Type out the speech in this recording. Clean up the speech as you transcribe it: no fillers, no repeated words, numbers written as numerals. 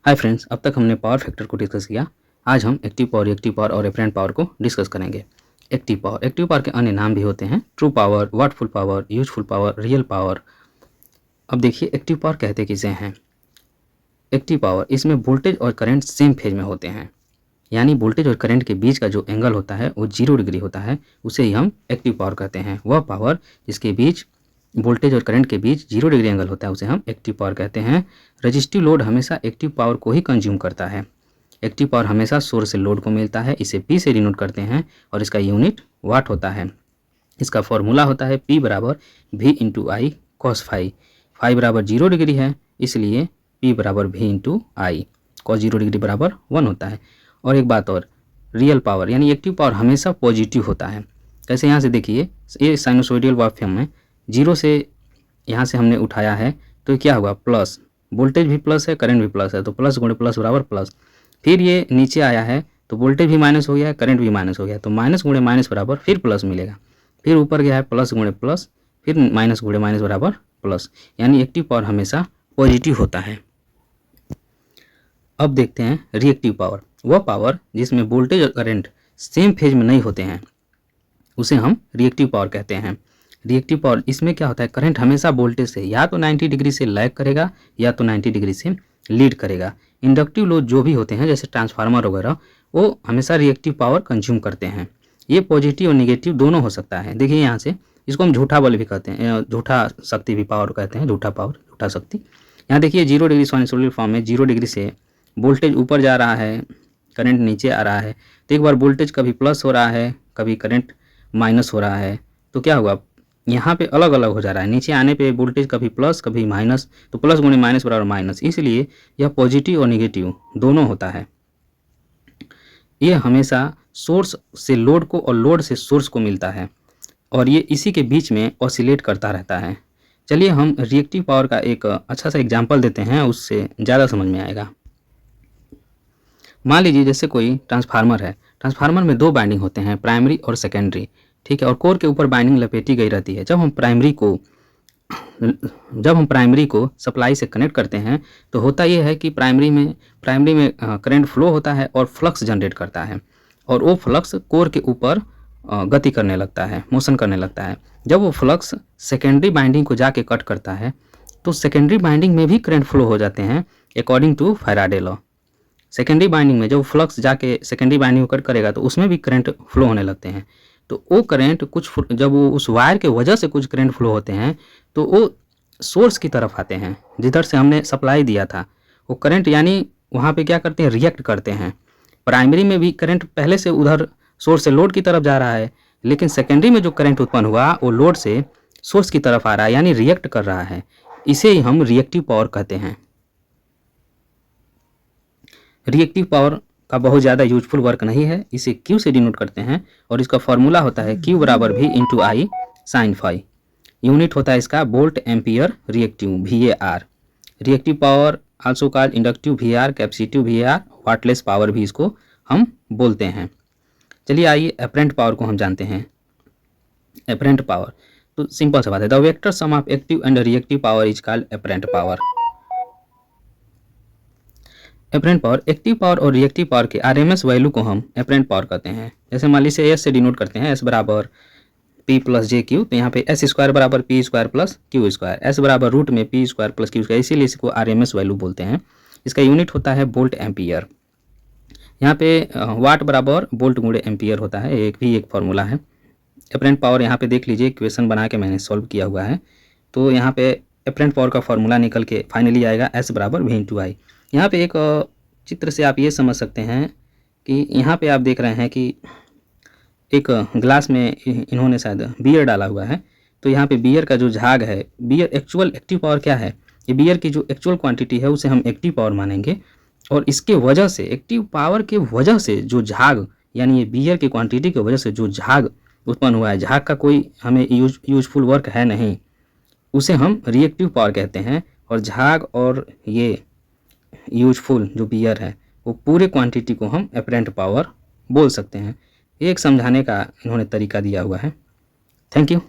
Hi friends, अब तक हमने पावर फैक्टर को डिस्कस किया। आज हम एक्टिव पावर, रिएक्टिव पावर और एपरेंट पावर को डिस्कस करेंगे। एक्टिव पावर के अन्य नाम भी होते हैं true power, वाटफुल power, useful power, real power. अब देखिए एक्टिव पावर कहते किसे हैं। एक्टिव पावर, इसमें वोल्टेज और करंट सेम फेज में होते हैं, यानी वोल्टेज और करंट के बीच का जो एंगल होता है वो 0 डिग्री होता है, उसे ही हम एक्टिव पावर कहते हैं। वह पावर जिसके बीच वोल्टेज और करंट के बीच 0 डिग्री एंगल होता है उसे हम एक्टिव पावर कहते हैं। रजिस्टिव लोड हमेशा एक्टिव पावर को ही कंज्यूम करता है। एक्टिव पावर हमेशा सोर्स से लोड को मिलता है, इसे P से डिनोट करते हैं और इसका यूनिट वाट होता है। इसका फॉर्मूला होता है P बराबर V into I cos phi. Phi बराबर 0 डिग्री है, इसलिए P बराबर V इंटू आई। कॉस 0 डिग्री बराबर 1 होता है। और एक बात और, रियल पावर यानी एक्टिव पावर हमेशा पॉजिटिव होता है। कैसे, यहाँ से देखिए, ये साइनोसॉइडल वेवफॉर्म में 0 से यहाँ से हमने उठाया है तो क्या हुआ, प्लस। वोल्टेज भी प्लस है, करंट भी प्लस है, तो प्लस गुणे प्लस बराबर प्लस। फिर ये नीचे आया है तो वोल्टेज भी माइनस हो गया है, करंट भी माइनस हो गया, तो माइनस गुणे माइनस बराबर फिर प्लस मिलेगा। फिर ऊपर गया है प्लस गुणे प्लस, फिर माइनस गुणे माइनस बराबर प्लस, यानी एक्टिव पावर हमेशा पॉजिटिव होता है। अब देखते हैं रिएक्टिव पावर। वह पावर जिसमें वोल्टेज और करंट सेम फेज में नहीं होते हैं उसे हम रिएक्टिव पावर कहते हैं। रिएक्टिव पावर, इसमें क्या होता है, करंट हमेशा वोल्टेज से या तो 90 डिग्री से लैग करेगा या तो 90 डिग्री से लीड करेगा। इंडक्टिव लोड जो भी होते हैं जैसे ट्रांसफार्मर वगैरह, वो हमेशा रिएक्टिव पावर कंज्यूम करते हैं। ये पॉजिटिव और निगेटिव दोनों हो सकता है। देखिए यहाँ से, इसको हम झूठा बल भी कहते हैं, झूठा शक्ति भी पावर कहते हैं, झूठा पावर, झूठा शक्ति। यहाँ देखिए 0 डिग्री साइनसॉइडल फॉर्म में 0 डिग्री से वोल्टेज ऊपर जा रहा है, करंट नीचे आ रहा है, तो एक बार वोल्टेज कभी प्लस हो रहा है, कभी करंट माइनस हो रहा है, तो क्या हुआ, यहाँ पे अलग अलग हो जा रहा है। नीचे आने पे वोल्टेज कभी प्लस कभी माइनस, तो प्लस गुणे माइनस बराबर माइनस, इसलिए यह पॉजिटिव और निगेटिव दोनों होता है। ये हमेशा सोर्स से लोड को और लोड से सोर्स को मिलता है और ये इसी के बीच में ऑसिलेट करता रहता है। चलिए हम रिएक्टिव पावर का एक अच्छा सा एग्जाम्पल देते हैं, उससे ज़्यादा समझ में आएगा। मान लीजिए जैसे कोई ट्रांसफार्मर है, ट्रांसफार्मर में 2 बाइंडिंग होते हैं, प्राइमरी और सेकेंडरी, ठीक है, और कोर के ऊपर बाइंडिंग लपेटी गई रहती है। जब हम प्राइमरी को सप्लाई से कनेक्ट करते हैं तो होता यह है कि प्राइमरी में करंट फ्लो होता है और फ्लक्स जनरेट करता है, और वो फ्लक्स कोर के ऊपर गति करने लगता है, मोशन करने लगता है। जब वो फ्लक्स सेकेंडरी बाइंडिंग को जाके कट करता है तो सेकेंडरी बाइंडिंग में भी करंट फ्लो हो जाते हैं according to Faraday law. Secondary binding में जब फ्लक्स जाके सेकेंडरी बाइंडिंग को कट करेगा तो उसमें भी करंट फ्लो होने लगते हैं। तो वो करंट जब वो उस वायर के वजह से कुछ करंट फ्लो होते हैं तो वो सोर्स की तरफ आते हैं जिधर से हमने सप्लाई दिया था। वो करंट यानी वहाँ पे क्या करते हैं, रिएक्ट करते हैं। प्राइमरी में भी करंट पहले से उधर सोर्स से लोड की तरफ जा रहा है, लेकिन सेकेंडरी में जो करंट उत्पन्न हुआ वो लोड से सोर्स की तरफ आ रहा है, यानी रिएक्ट कर रहा है। इसे ही हम रिएक्टिव पावर कहते हैं। रिएक्टिव पावर का बहुत ज़्यादा यूजफुल वर्क नहीं है, इसे Q से डिनोट करते हैं और इसका फॉर्मूला होता है Q बराबर V इंटू आई साइन फाई। यूनिट होता है इसका volt ampere reactive VAR। Reactive power also called inductive VAR, capacitive VAR, wattless power भी इसको हम बोलते हैं। चलिए आइए एपरेंट पावर को हम जानते हैं। एपरेंट पावर तो सिंपल सा बात है, the vector sum of active and reactive power is called apparent power. Apparent power, active power और रिएक्टिव पावर के आरएमएस वैल्यू को हम एपरेंट पावर कहते हैं। जैसे मान लीजिए एस से डिनोट करते हैं, एस बराबर पी प्लस जे क्यू, तो यहाँ पे एस स्क्वायर बराबर P square plus Q square, S बराबर रूट में P square plus Q square, इसीलिए इसको आरएमएस वैल्यू बोलते हैं। इसका यूनिट होता है वोल्ट एम्पियर। यहाँ पे वाट बराबर वोल्ट गुणे एम्पियर होता है, एक फॉर्मूला है। एपरेंट पावर यहाँ पे देख लीजिए, इक्वेशन बना के मैंने सॉल्व किया हुआ है। तो यहाँ पे एपरेंट पावर का फॉर्मूला निकल के फाइनली आएगा एस बराबर V इंटू आई। यहाँ पे एक चित्र से आप ये समझ सकते हैं कि यहाँ पे आप देख रहे हैं कि एक ग्लास में इन्होंने शायद बियर डाला हुआ है। तो यहाँ पे बियर का जो झाग है, बियर एक्चुअल एक्टिव पावर क्या है, ये बियर की जो एक्चुअल क्वांटिटी है उसे हम एक्टिव पावर मानेंगे, और इसके वजह से, एक्टिव पावर के वजह से जो झाग, यानी ये बियर की क्वांटिटी की वजह से जो झाग उत्पन्न हुआ है, झाग का कोई हमें यूजफुल वर्क है नहीं, उसे हम रिएक्टिव पावर कहते हैं। और झाग और ये यूजफुल जो बियर है वो पूरे क्वांटिटी को हम एपरेंट पावर बोल सकते हैं। एक समझाने का इन्होंने तरीका दिया हुआ है। Thank you.